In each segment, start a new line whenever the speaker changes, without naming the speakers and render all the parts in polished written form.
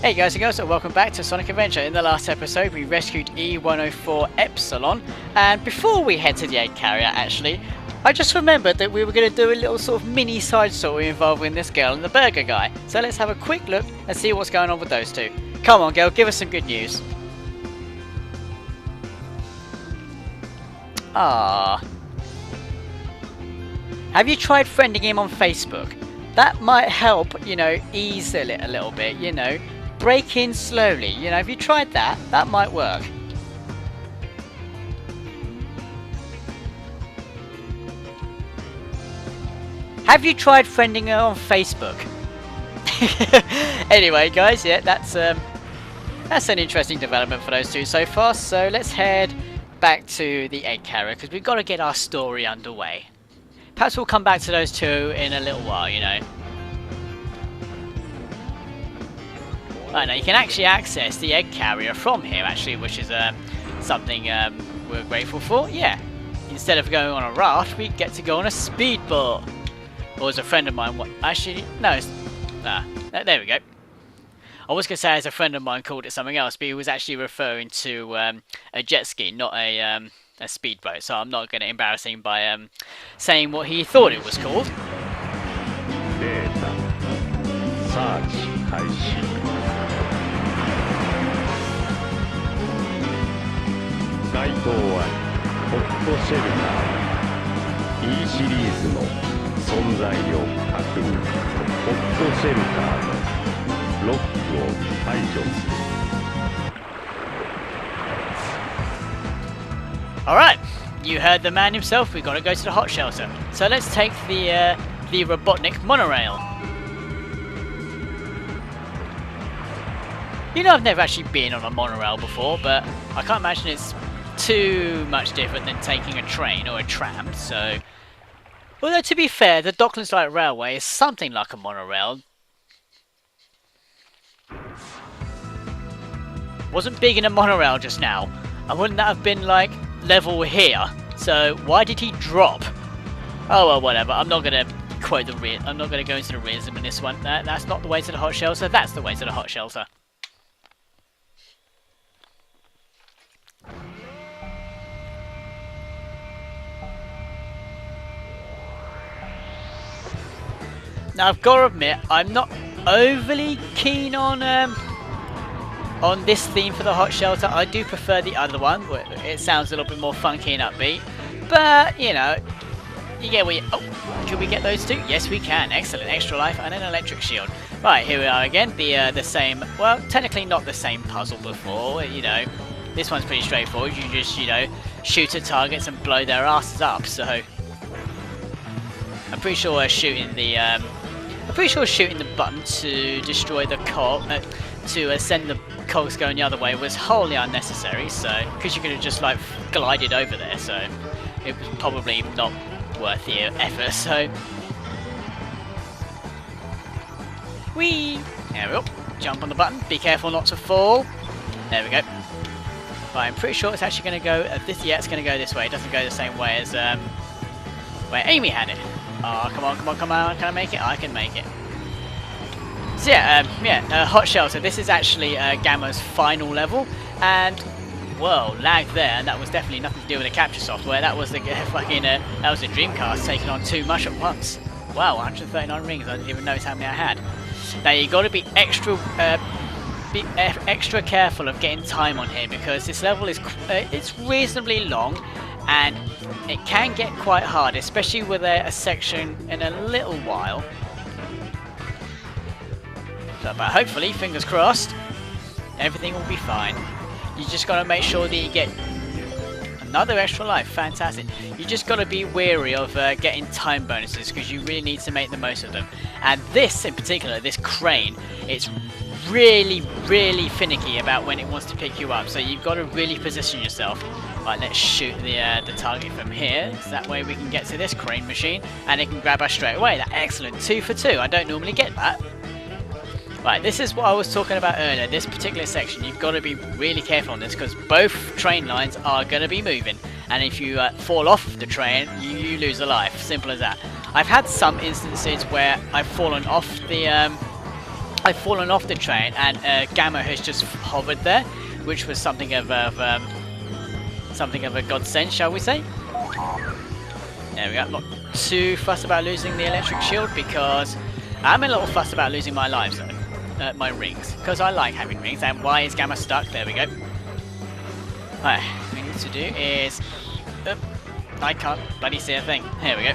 Hey guys and girls, and welcome back to Sonic Adventure. In the last episode we rescued E104 Epsilon, and before we head to the egg carrier actually, I just remembered that we were going to do a little sort of mini side story involving this girl and the burger guy. So let's have a quick look and see what's going on with those two. Come on girl, give us some good news. Ah. Have you tried friending him on Facebook? That might help, you know, ease it a little bit, you know. Break in slowly, you know, if you tried that, that might work. Have you tried friending her on Facebook? Anyway guys, yeah, that's an interesting development for those two so far, so let's head back to the egg carrier, because we've got to get our story underway. Perhaps we'll come back to those two in a little while, you know. Right, now you can actually access the egg carrier from here actually, which is something we're grateful for. Yeah, instead of going on a raft, we get to go on a speedboat. Or as a friend of mine, actually, no, there we go. I was going to say as a friend of mine called it something else, but he was actually referring to a jet ski, not a speedboat. So I'm not going to embarrass him by saying what he thought it was called.
Data. Search 開始 該当はホットシェルター E シリーズの存在を確認ホットシェルターのロックを解除する
Alright, you heard the man himself, we've got to go to the hot shelter. So let's take the Robotnik monorail. You know, I've never actually been on a monorail before, but I can't imagine it's too much different than taking a train or a tram, so... Although, to be fair, the Docklands Light Railway is something like a monorail. Wasn't big in a monorail just now, and wouldn't that have been, like, level here? So, why did he drop? Oh, well, whatever, I'm not going to quote the I'm not going to go into the realism in this one. That's not the way to the hot shelter, that's the way to the hot shelter. Now I've got to admit, I'm not overly keen on this theme for the hot shelter. I do prefer the other one, where it sounds a little bit more funky and upbeat. But you know, you get what you... Oh, should we get those two? Yes, we can. Excellent, extra life and an electric shield. Right, here we are again. The same. Well, technically not the same puzzle before. You know, this one's pretty straightforward. You just shoot at targets and blow their asses up. So I'm pretty sure shooting the button to destroy the cog, to send the cogs going the other way was wholly unnecessary. So, because you could have just like glided over there, so it was probably not worth the effort. So, whee! There we go. Jump on the button. Be careful not to fall. There we go. Right, I'm pretty sure it's actually going to go. Yeah, it's going to go this way. It doesn't go the same way as where Amy had it. Oh, come on, come on, come on. Can I make it? I can make it. So yeah, hot shelter. This is actually Gamma's final level, and whoa, lag there, and that was definitely nothing to do with the capture software. That was the fucking that was the Dreamcast taking on too much at once. Wow, 139 rings. I didn't even notice how many I had. Now you got to be extra careful of getting time on here, because this level is it's reasonably long. And it can get quite hard, especially with a section in a little while. So, but hopefully, fingers crossed, everything will be fine. You just got to make sure that you get another extra life. Fantastic. You just got to be wary of getting time bonuses, because you really need to make the most of them. And this, in particular, this crane, it's really, really finicky about when it wants to pick you up. So you've got to really position yourself. Right, let's shoot the target from here, so that way we can get to this crane machine, and it can grab us straight away. That's excellent, 2 for 2. I don't normally get that. Right, this is what I was talking about earlier. This particular section, you've got to be really careful on this, because both train lines are going to be moving, and if you fall off the train, you lose a life. Simple as that. I've had some instances where I've fallen off the I've fallen off the train and Gamma has just hovered there, which was something of a godsend, shall we say? There we go. I'm not too fussed about losing the electric shield because I'm a little fussed about losing my lives though. My rings, because I like having rings. And why is Gamma stuck? There we go. Right, what we need to do is... I can't bloody see a thing. Here we go.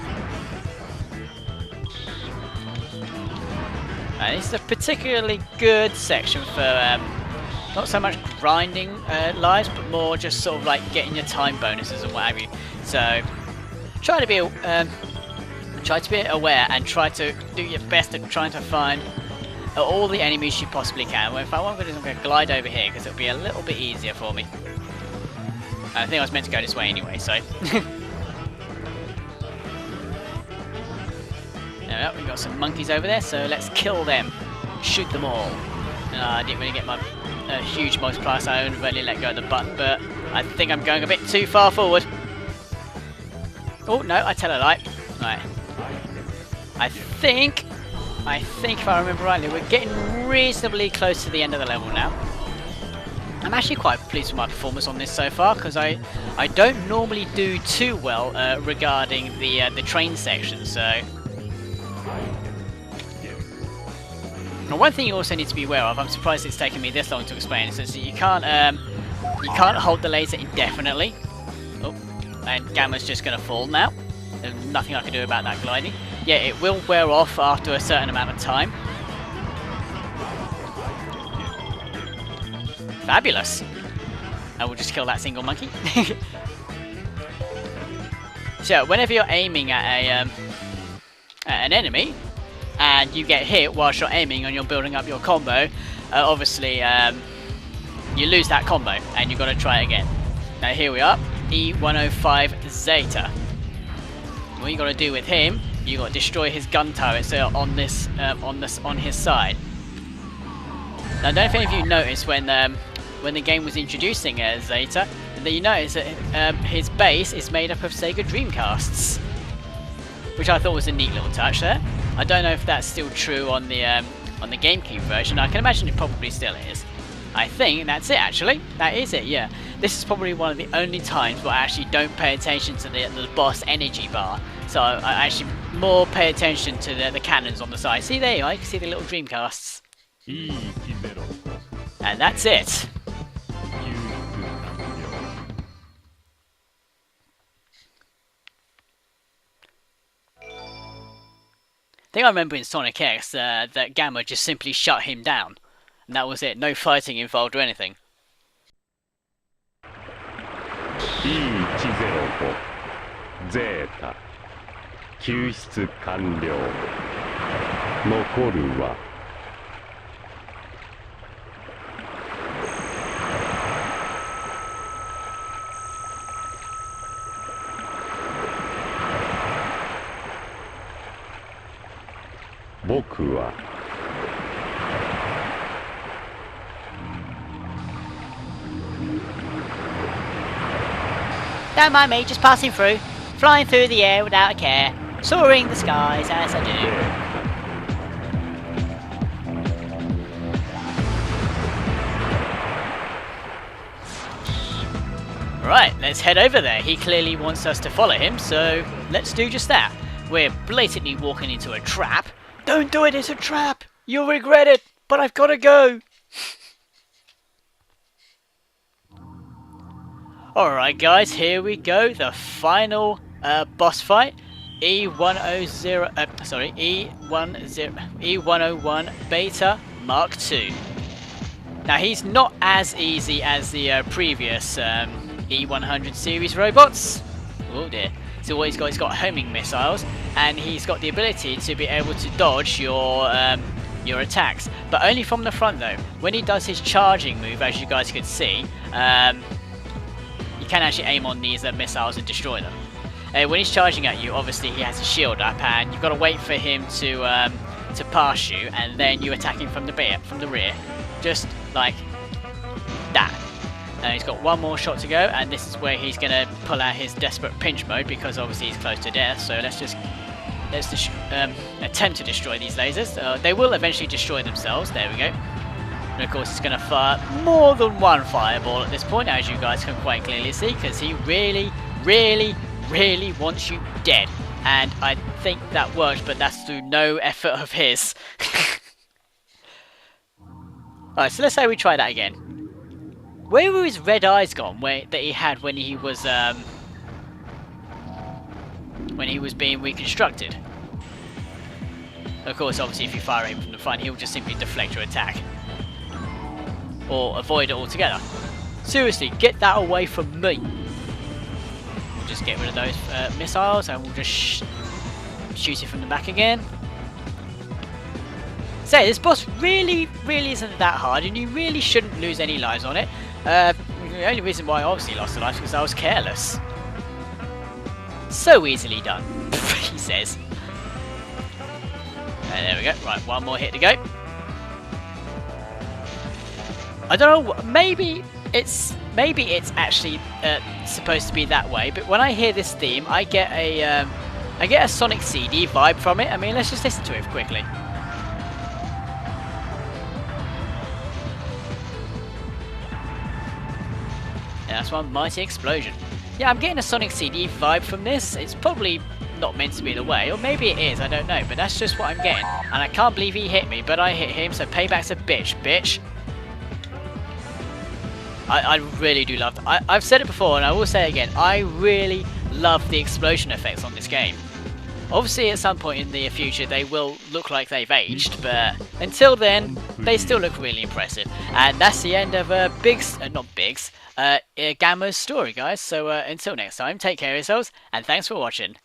This is a particularly good section for not so much grinding lives, but more just sort of like getting your time bonuses and what have you. So try to be aware and try to do your best at trying to find all the enemies you possibly can. Well, if I want to do, I'm going to glide over here because it'll be a little bit easier for me. I think I was meant to go this way anyway, so. There we go, we've got some monkeys over there, so let's kill them. Shoot them all. I didn't really get my huge multiplier, so I only really let go of the button, but I think I'm going a bit too far forward. Oh, no, I tell a lie. Right. I think if I remember rightly, we're getting reasonably close to the end of the level now. I'm actually quite pleased with my performance on this so far, because I don't normally do too well regarding the train section, so... Now, one thing you also need to be aware of, I'm surprised it's taken me this long to explain, is that you can't hold the laser indefinitely. Oh, and Gamma's just going to fall now. There's nothing I can do about that gliding. Yeah, it will wear off after a certain amount of time. Fabulous. I will just kill that single monkey. So, whenever you're aiming at an enemy, and you get hit whilst you're aiming and you're building up your combo, obviously you lose that combo and you've got to try it again. Now here we are, E105 Zeta. What you got to do with him, you got to destroy his gun turrets on his side. Now I don't know if any of you noticed when the game was introducing Zeta, that you noticed that his base is made up of Sega Dreamcasts, which I thought was a neat little touch there. I don't know if that's still true on the GameCube version. I can imagine it probably still is. I think that's it actually. That is it, yeah. This is probably one of the only times where I actually don't pay attention to the boss energy bar. So I actually more pay attention to the cannons on the side. See, there you are, you can see the little Dreamcasts. And that's it. I think I remember in Sonic X that Gamma just simply shut him down. And that was it. No fighting involved or anything.
E105 Zeta 救出完了残るは僕は
Don't mind me, just passing through. Flying through the air without a care. Soaring the skies as I do. Right, let's head over there. He clearly wants us to follow him, so let's do just that. We're blatantly walking into a trap. Don't do it, it's a trap! You'll regret it, but I've got to go! Alright guys, here we go, the final boss fight. E101 Beta Mark II. Now he's not as easy as the previous E100 series robots. Oh dear. So what he's got homing missiles, and he's got the ability to be able to dodge your attacks, but only from the front though. When he does his charging move, as you guys could see, you can actually aim on these missiles and destroy them. When he's charging at you, obviously he has his shield up, and you've got to wait for him to pass you, and then you attack him from the rear, just like that. And he's got one more shot to go, and this is where he's going to pull out his desperate pinch mode, because obviously he's close to death. So let's just let's attempt to destroy these lasers. They will eventually destroy themselves. There we go. And of course, it's going to fire more than one fireball at this point, as you guys can quite clearly see, because he really, really, really wants you dead. And I think that worked, but that's through no effort of his. Alright, so let's say we try that again. Where were his red eyes gone that he had when he was being reconstructed? Of course, obviously, if you fire him from the front, he'll just simply deflect your attack. Or avoid it altogether. Seriously, get that away from me. We'll just get rid of those missiles and we'll just shoot it from the back again. So this boss really isn't that hard, and you really shouldn't lose any lives on it. The only reason why I obviously lost a life is because I was careless. So easily done, he says. And there we go. Right, one more hit to go. I don't know. Maybe it's actually supposed to be that way. But when I hear this theme, I get a Sonic CD vibe from it. I mean, let's just listen to it quickly. Yeah, that's one mighty explosion. Yeah, I'm getting a Sonic CD vibe from this. It's probably not meant to be the way, or maybe it is. I don't know. But that's just what I'm getting. And I can't believe he hit me, but I hit him. So payback's a bitch. I really do love that. I've said it before and I will say it again. I really love the explosion effects on this game. Obviously at some point in the future they will look like they've aged, but until then they still look really impressive. And that's the end of Gamma's story, guys. So until next time, take care of yourselves and thanks for watching.